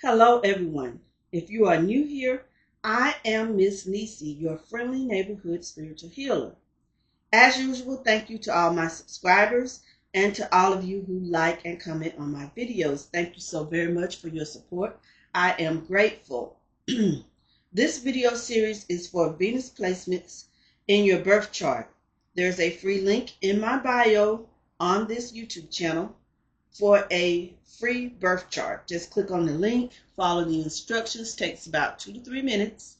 Hello, everyone. If you are new here, I am Miss Nisi, your friendly neighborhood spiritual healer. As usual, thank you to all my subscribers and to all of you who like and comment on my videos. Thank you so very much for your support. I am grateful. This video series is for Venus placements in your birth chart. There's a free link in my bio on this YouTube channel for a free birth chart. Just click on the link, follow the instructions, takes about 2 to 3 minutes,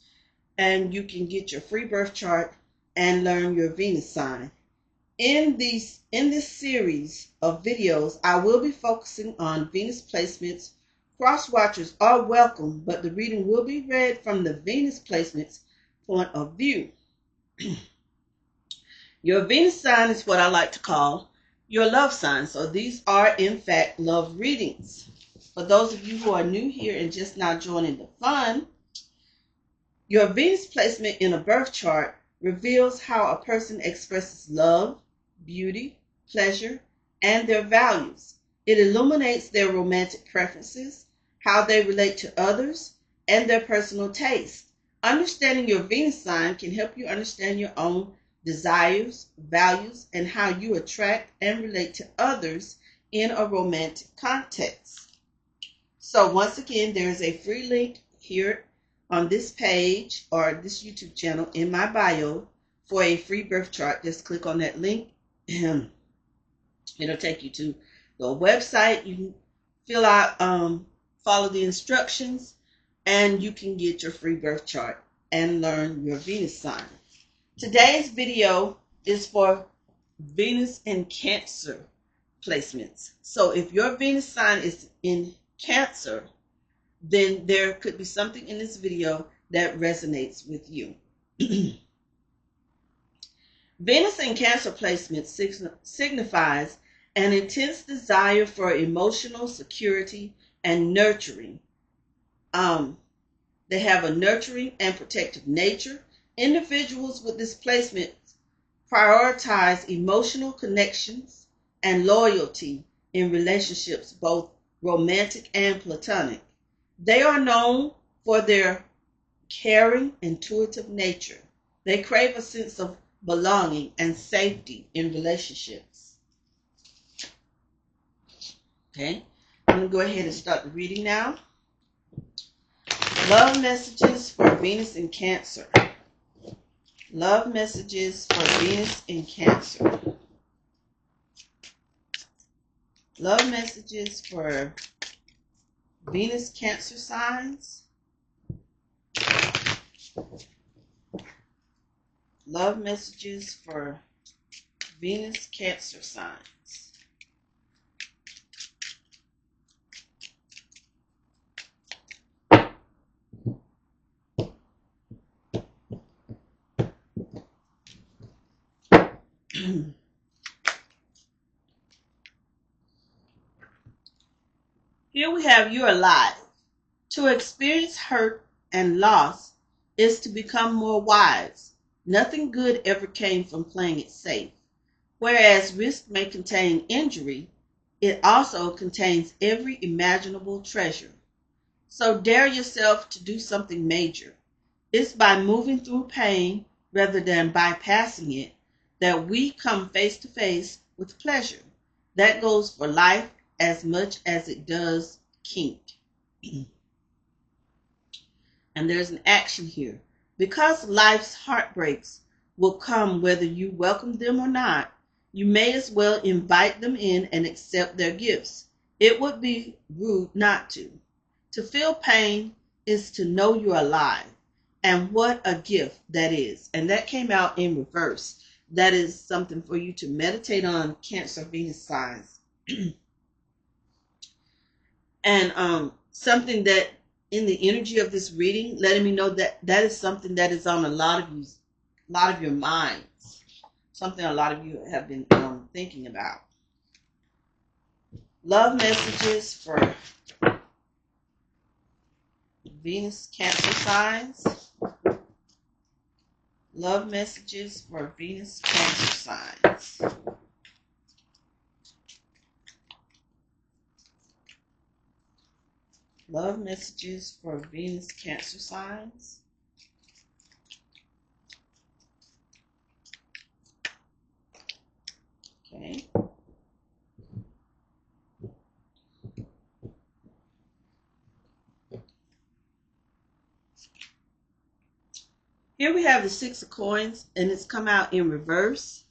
and you can get your free birth chart and learn your Venus sign. In this series of videos, I will be focusing on Venus placements. Cross watchers are welcome, but the reading will be read from the Venus placements point of view. Your Venus sign is what I like to call your love sign. So these are, in fact, love readings. For those of you who are new here and just now joining the fun, your Venus placement in a birth chart reveals how a person expresses love, beauty, pleasure, and their values. It illuminates their romantic preferences, how they relate to others, and their personal taste. Understanding your Venus sign can help you understand your own desires, values, and how you attract and relate to others in a romantic context. So once again, there is a free link here on this page or this YouTube channel in my bio for a free birth chart. Just click on that link. It'll take you to the website. You can fill out, follow the instructions, and you can get your free birth chart and learn your Venus sign. Today's video is for Venus in Cancer placements. So if your Venus sign is in Cancer, then there could be something in this video that resonates with you. Venus in Cancer placement signifies an intense desire for emotional security and nurturing. They have a nurturing and protective nature. Individuals with this placement prioritize emotional connections and loyalty in relationships, both romantic and platonic. They are known for their caring, intuitive nature. They crave a sense of belonging and safety in relationships. Okay, I'm going to go ahead and start the reading now. Love messages for Venus in Cancer. Love messages for Venus in Cancer. Love messages for Venus Cancer signs. Love messages for Venus Cancer signs. Here we have you're alive. To experience hurt and loss is to become more wise. Nothing good ever came from playing it safe. Whereas risk may contain injury, it also contains every imaginable treasure. So dare yourself to do something major. It's by moving through pain rather than bypassing it that we come face to face with pleasure. That goes for life as much as it does kink. And there's an action here. Because life's heartbreaks will come whether you welcome them or not, you may as well invite them in and accept their gifts. It would be rude not to. To feel pain is to know you're alive. And what a gift that is. And that came out in reverse. That is something for you to meditate on, Cancer Venus signs. And something that in the energy of this reading, letting me know that that is something that is on a lot of your minds. Something a lot of you have been thinking about. Love messages for Venus Cancer signs. Love messages for Venus Cancer signs. Love messages for Venus Cancer signs. Okay. Here we have the Six of Coins, and it's come out in reverse.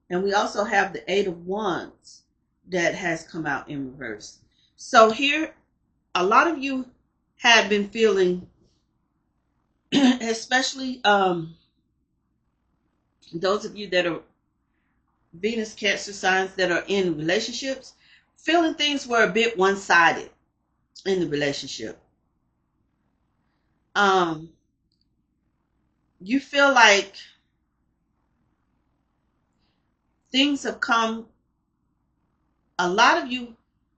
And we also have the Eight of Wands that has come out in reverse. So here, a lot of you have been feeling, especially those of you that are Venus Cancer signs that are in relationships, feeling things were a bit one-sided in the relationship. You feel like things have come, a lot of you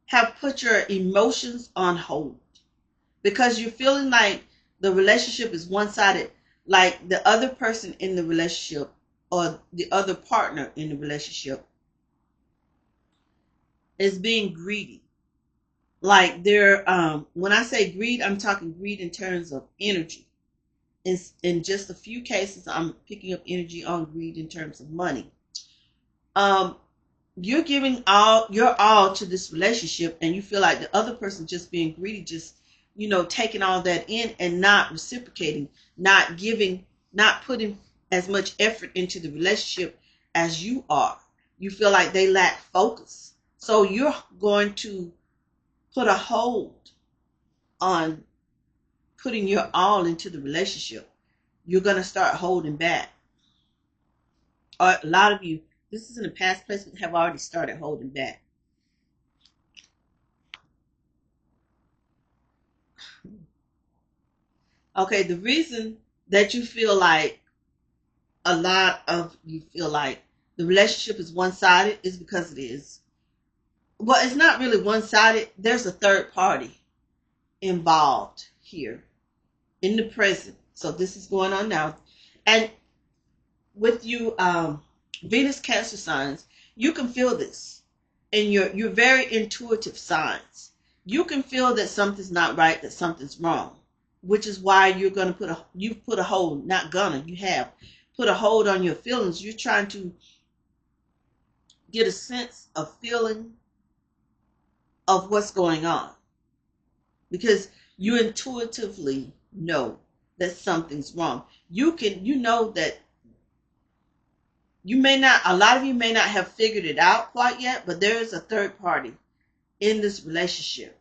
have put your emotions on hold because you're feeling like the relationship is one-sided, like the other person in the relationship or the other partner in the relationship is being greedy. Like they're when I say greed, I'm talking greed in terms of energy. In just a few cases, I'm picking up energy on greed in terms of money. You're giving all your all to this relationship, and you feel like the other person just being greedy, just taking all that in and not reciprocating, not giving, not putting as much effort into the relationship as you are. You feel like they lack focus, so you're going to put a hold on putting your all into the relationship. You're going to start holding back. Or a lot of you, this is in a past placement, have already started holding back. Okay, the reason that you feel like a lot of you feel like the relationship is one-sided is because it is. Well, it's not really one-sided. There's a third party involved here in the present. So this is going on now. And with you, Venus Cancer signs, you can feel this. And you're very intuitive signs. You can feel that something's not right, that something's wrong, which is why you've put a hold, not gonna, you have put a hold on your feelings. You're trying to get a sense of feeling of what's going on because you intuitively know that something's wrong. You know that you may not, a lot of you may not have figured it out quite yet, but there is a third party in this relationship.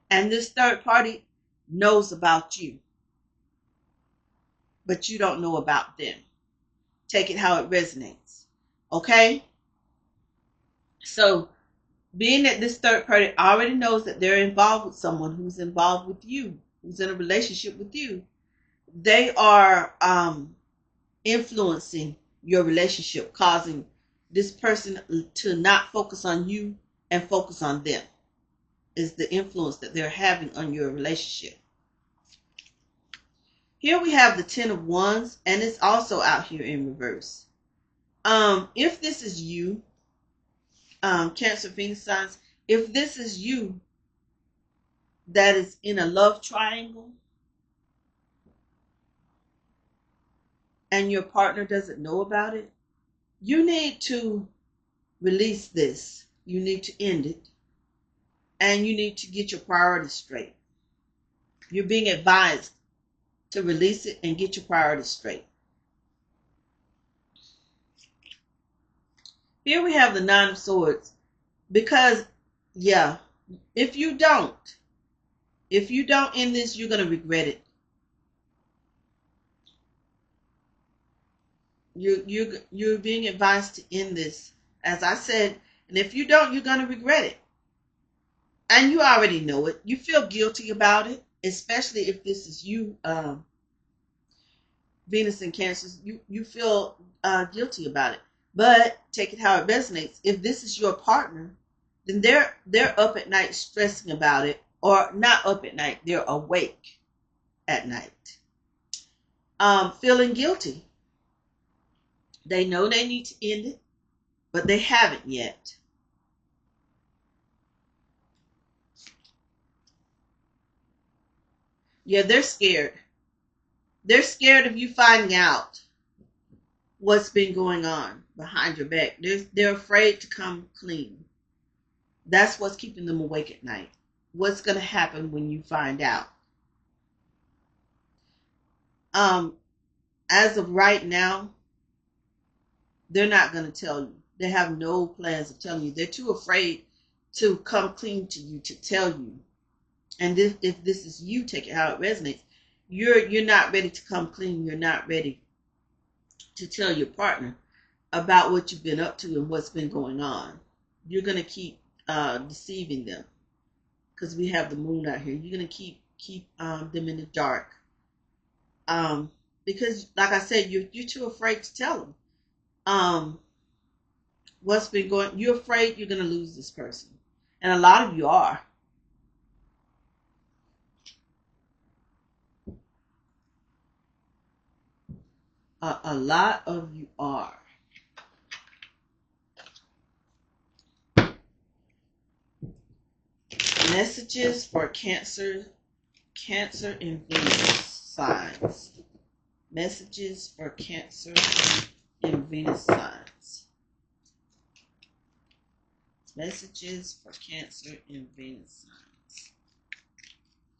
And this third party knows about you, but you don't know about them. Take it how it resonates. Okay? So, being that this third party already knows that they're involved with someone who's involved with you, who's in a relationship with you, they are influencing your relationship, causing this person to not focus on you and focus on them, is the influence that they're having on your relationship. Here we have the Ten of Wands, and it's also out here in reverse. If this is you, Cancer, Venus signs, if this is you that is in a love triangle and your partner doesn't know about it, you need to release this. You need to end it. And you need to get your priorities straight. You're being advised to release it and get your priorities straight. Here we have the Nine of Swords. Because, yeah, if you don't end this, you're going to regret it. You're being advised to end this, as I said, and if you don't, you're going to regret it. And you already know it. You feel guilty about it, especially if this is you, Venus and Cancer. You feel guilty about it. But take it how it resonates. If this is your partner, then they're up at night stressing about it, or not up at night, they're awake at night, feeling guilty. They know they need to end it, but they haven't yet. Yeah, they're scared. They're scared of you finding out what's been going on behind your back. They're afraid to come clean. That's what's keeping them awake at night. What's going to happen when you find out? Um, as of right now, they're not going to tell you. They have no plans of telling you. They're too afraid to come clean to you, to tell you. And this, if this is you, take it how it resonates. You're not ready to come clean. You're not ready to tell your partner about what you've been up to and what's been going on. You're going to keep deceiving them because we have the moon out here. You're going to keep them in the dark because, like I said, you're too afraid to tell them what's been going. You're afraid you're going to lose this person, and a lot of you are. A lot of you are. Messages for Cancer and Venus signs. Messages for Cancer and Venus signs. Messages for Cancer and Venus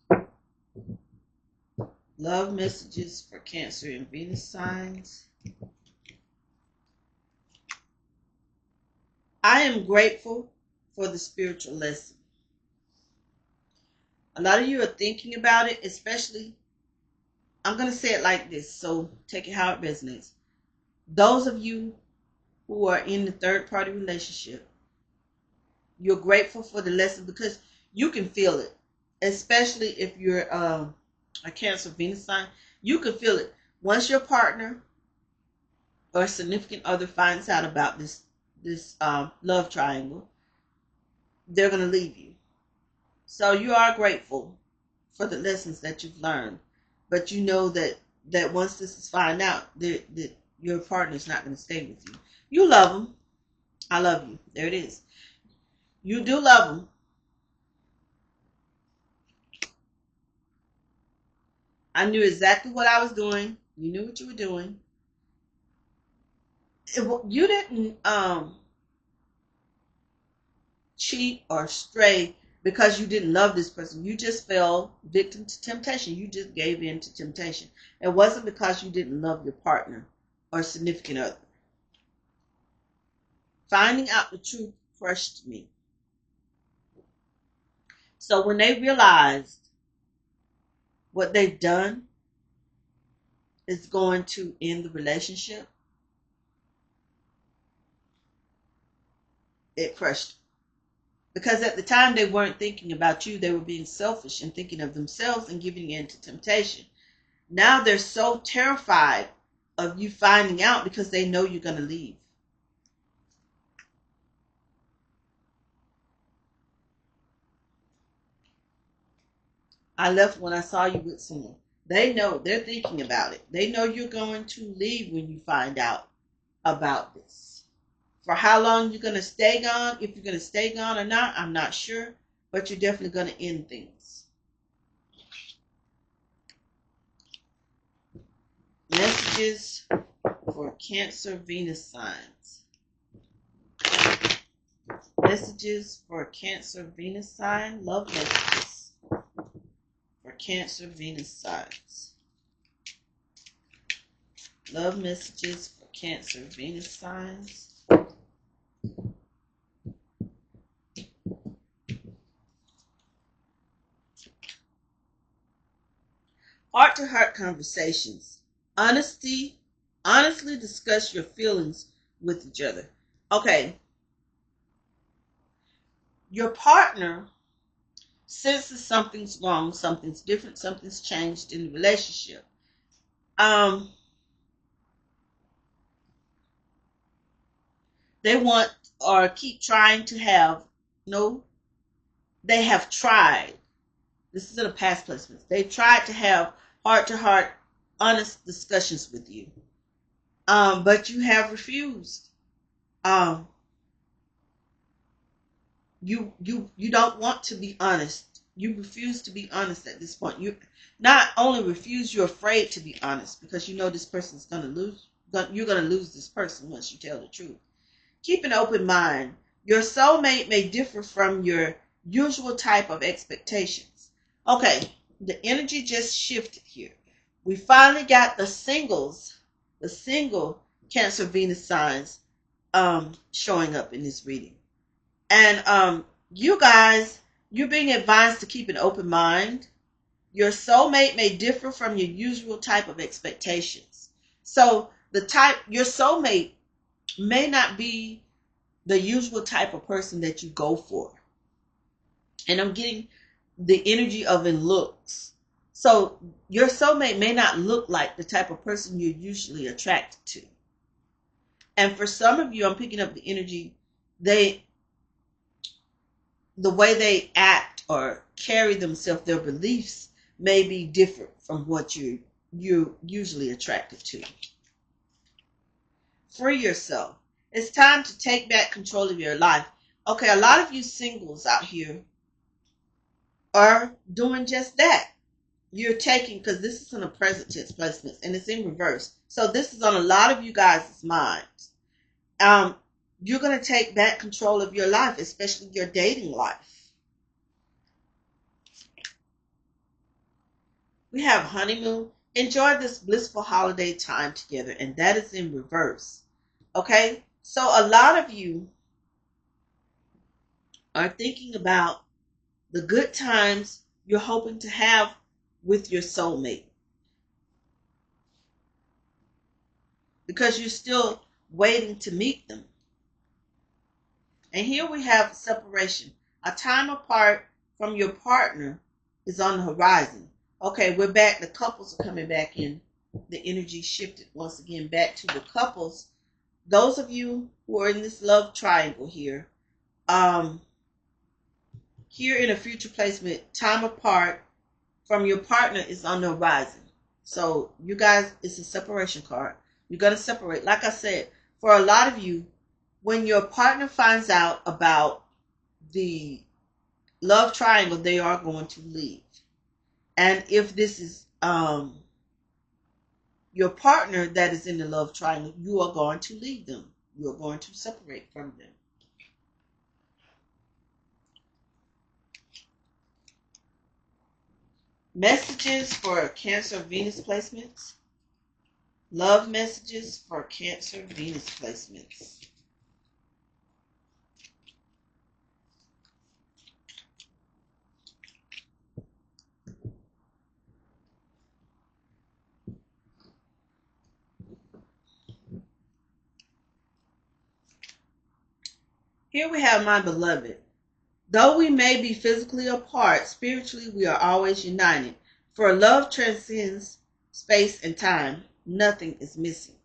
signs. Love messages for Cancer and Venus signs. I am grateful for the spiritual lesson. A lot of you are thinking about it, especially, I'm going to say it like this, so take it how it resonates. Those of you who are in the third party relationship, you're grateful for the lesson because you can feel it, especially if you're a Cancer Venus sign. You can feel it. Once your partner or significant other finds out about this love triangle, they're going to leave you. So you are grateful for the lessons that you've learned, but you know that once this is found out, that your partner's not going to stay with you. You love them. I love you. There it is. You do love them. I knew exactly what I was doing. You knew what you were doing. You didn't cheat or stray because you didn't love this person. You just fell victim to temptation. You just gave in to temptation. It wasn't because you didn't love your partner or significant other. Finding out the truth crushed me. So when they realized what they've done is going to end the relationship, it crushed them. Because at the time they weren't thinking about you, they were being selfish and thinking of themselves and giving in to temptation. Now they're so terrified of you finding out because they know you're going to leave. I left when I saw you with someone. They know, they're thinking about it. They know you're going to leave when you find out about this. For how long you're going to stay gone, if you're going to stay gone or not, I'm not sure, but you're definitely going to end things. Messages for Cancer Venus signs. Messages for Cancer Venus sign. Love messages for Cancer Venus signs. Love messages for Cancer Venus signs. Heart-to-heart conversations. Honestly discuss your feelings with each other. Okay. Your partner senses something's wrong, something's different, something's changed in the relationship. They want or keep trying to have, no, they have tried. This is in a past placement. They've tried to have heart-to-heart, honest discussions with you. But you have refused. You don't want to be honest You refuse to be honest at this point. You not only refuse, you're afraid to be honest because you know this person's going to lose. You're going to lose this person once you tell the truth. Keep an open mind. Your soulmate may differ from your usual type of expectations. Okay, the energy just shifted here. We finally got the single Cancer Venus signs showing up in this reading. And you guys, you're being advised to keep an open mind. Your soulmate may differ from your usual type of expectations. So your soulmate may not be the usual type of person that you go for. And I'm getting the energy of in looks. So your soulmate may not look like the type of person you're usually attracted to. And for some of you, I'm picking up the energy, the way they act or carry themselves, their beliefs may be different from what you're usually attracted to. Free yourself. It's time to take back control of your life. Okay, a lot of you singles out here are doing just that. You're taking, because this is in a present tense placement and it's in reverse. So this is on a lot of you guys' minds. You're going to take back control of your life, especially your dating life. We have honeymoon. Enjoy this blissful holiday time together, and that is in reverse. Okay? So a lot of you are thinking about the good times you're hoping to have with your soulmate, because you're still waiting to meet them. And here we have separation. A time apart from your partner is on the horizon. Okay, we're back. The couples are coming back in. The energy shifted once again back to the couples. Those of you who are in this love triangle here, here in a future placement, time apart from your partner is on the horizon. So you guys, it's a separation card. You're going to separate. Like I said, for a lot of you, when your partner finds out about the love triangle, they are going to leave. And if this is your partner that is in the love triangle, you are going to leave them. You are going to separate from them. Messages for Cancer Venus placements. Love messages for Cancer Venus placements. Here we have my beloved. Though we may be physically apart, spiritually we are always united. For love transcends space and time. Nothing is missing.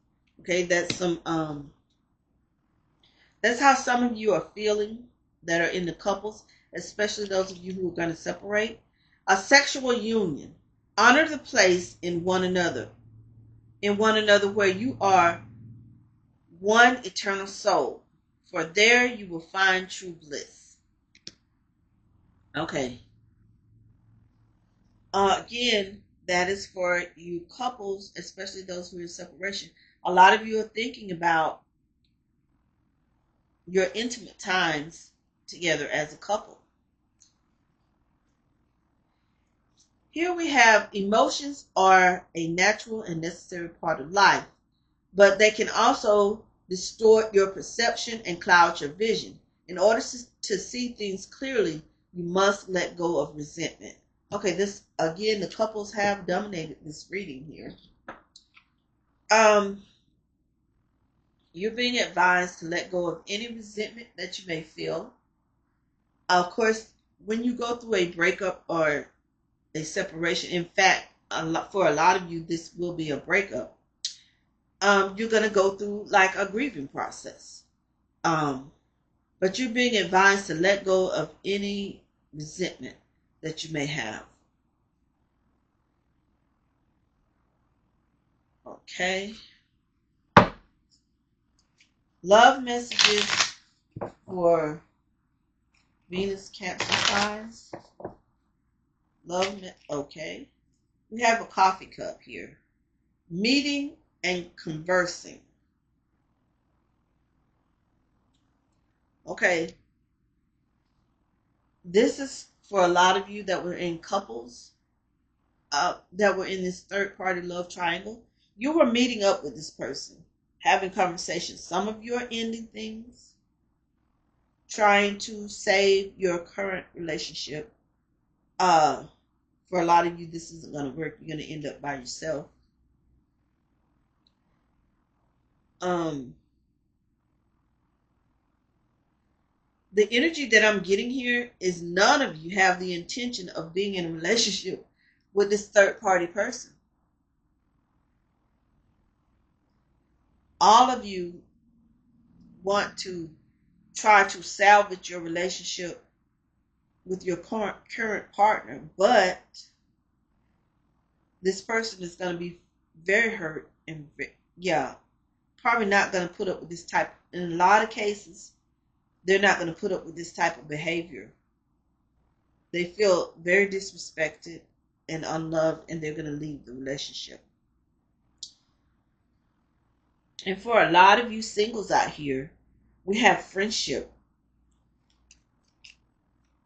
Okay, that's how some of you are feeling that are in the couples, especially those of you who are going to separate. A sexual union. Honor the place in one another where you are one eternal soul. For there you will find true bliss. Okay. Again, that is for you couples, especially those who are in separation. A lot of you are thinking about your intimate times together as a couple. Here we have emotions are a natural and necessary part of life, but they can also distort your perception and cloud your vision. In order to see things clearly, you must let go of resentment. Okay, this again, the couples have dominated this reading here. You're being advised to let go of any resentment that you may feel. Of course, when you go through a breakup or a separation, in fact, for a lot of you, this will be a breakup. You're going to go through like a grieving process. But you're being advised to let go of any resentment that you may have. Okay. Love messages for Venus Cancer signs. Okay. We have a coffee cup here. Meeting and conversing. Okay. This is for a lot of you that were in couples, that were in this third party love triangle. You were meeting up with this person, having conversations. Some of you are ending things, trying to save your current relationship. For a lot of you, this isn't going to work. You're going to end up by yourself. Um, the energy that I'm getting here is none of you have the intention of being in a relationship with this third party person. All of you want to try to salvage your relationship with your current partner, but this person is going to be very hurt and yeah, probably not going to put up with this type. In a lot of cases, they're not going to put up with this type of behavior. They feel very disrespected and unloved, and they're going to leave the relationship. And for a lot of you singles out here, we have friendship.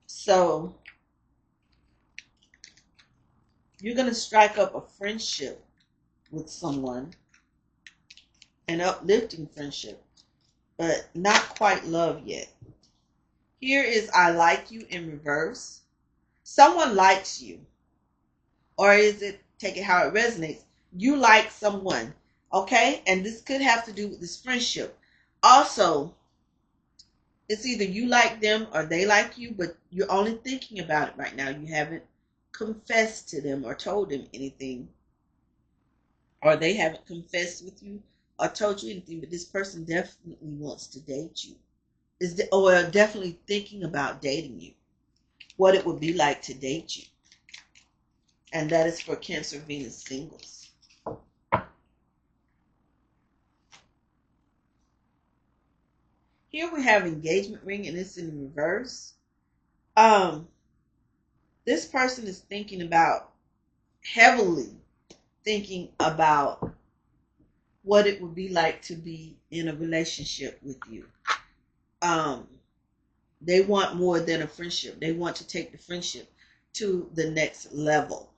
So you're going to strike up a friendship with someone, an uplifting friendship, but not quite love yet. Here is I like you in reverse. Someone likes you, or is it, take it how it resonates, you like someone, okay? And this could have to do with this friendship. Also, it's either you like them or they like you, but you're only thinking about it right now. You haven't confessed to them or told them anything, or they haven't confessed with you or told you anything, but this person definitely wants to date you. Or definitely thinking about dating you, what it would be like to date you. And that is for Cancer Venus singles. Here we have engagement ring, and it's in reverse. This person is heavily thinking about what it would be like to be in a relationship with you. They want more than a friendship. They want to take the friendship to the next level.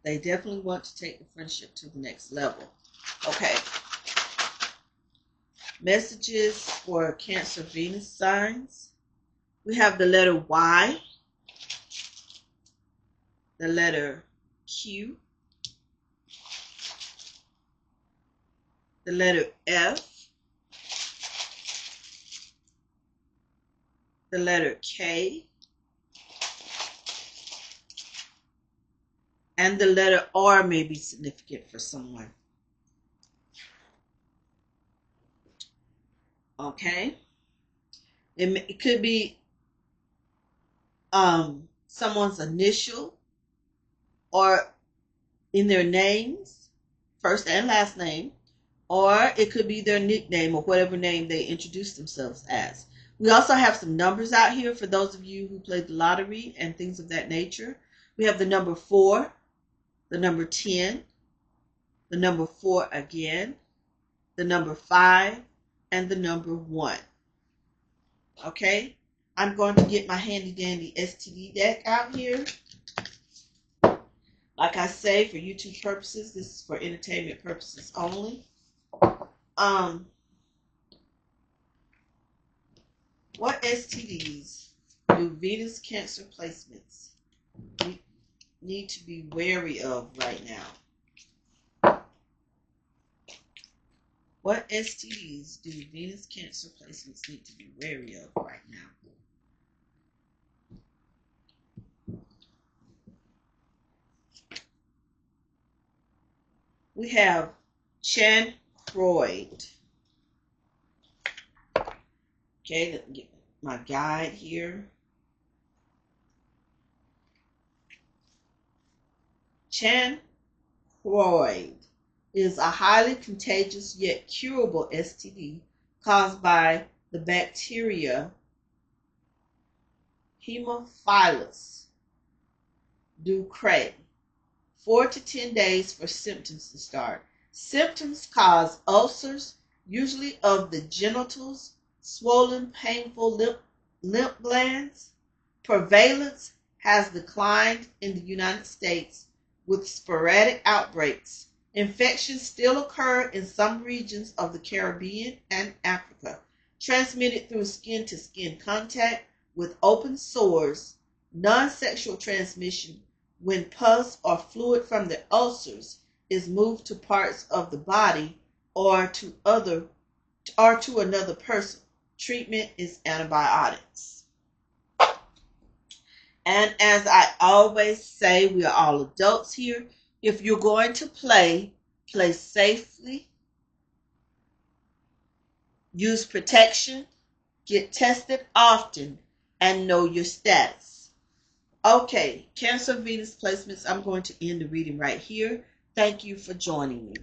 They definitely want to take the friendship to the next level. Okay. Messages for Cancer Venus signs. We have the letter Y, the letter Q, the letter F, the letter K, and the letter R may be significant for someone. Okay? It could be someone's initial or in their names, first and last name, or it could be their nickname or whatever name they introduce themselves as. We also have some numbers out here for those of you who played the lottery and things of that nature. We have the number 4, the number 10, the number 4 again, the number 5, and the number 1. Okay? I'm going to get my handy dandy STD deck out here. Like I say, for YouTube purposes, this is for entertainment purposes only. What STDs do Venus Cancer placements need to be wary of right now? What STDs do Venus Cancer placements need to be wary of right now? We have chancroid. Okay, let me get my guide here. Chancroid is a highly contagious yet curable STD caused by the bacteria Hemophilus Ducré. 4 to 10 days for symptoms to start. Symptoms cause ulcers, usually of the genitals, swollen, painful lymph glands. Prevalence has declined in the United States with sporadic outbreaks. Infections still occur in some regions of the Caribbean and Africa, transmitted through skin-to-skin contact with open sores. Non-sexual transmission when pus or fluid from the ulcers is moved to parts of the body or to another person. Treatment is antibiotics. And as I always say, we are all adults here. If you're going to play safely, use protection, get tested often, and know your status. Okay, Cancer Venus placements, I'm going to end the reading right here. Thank you for joining me.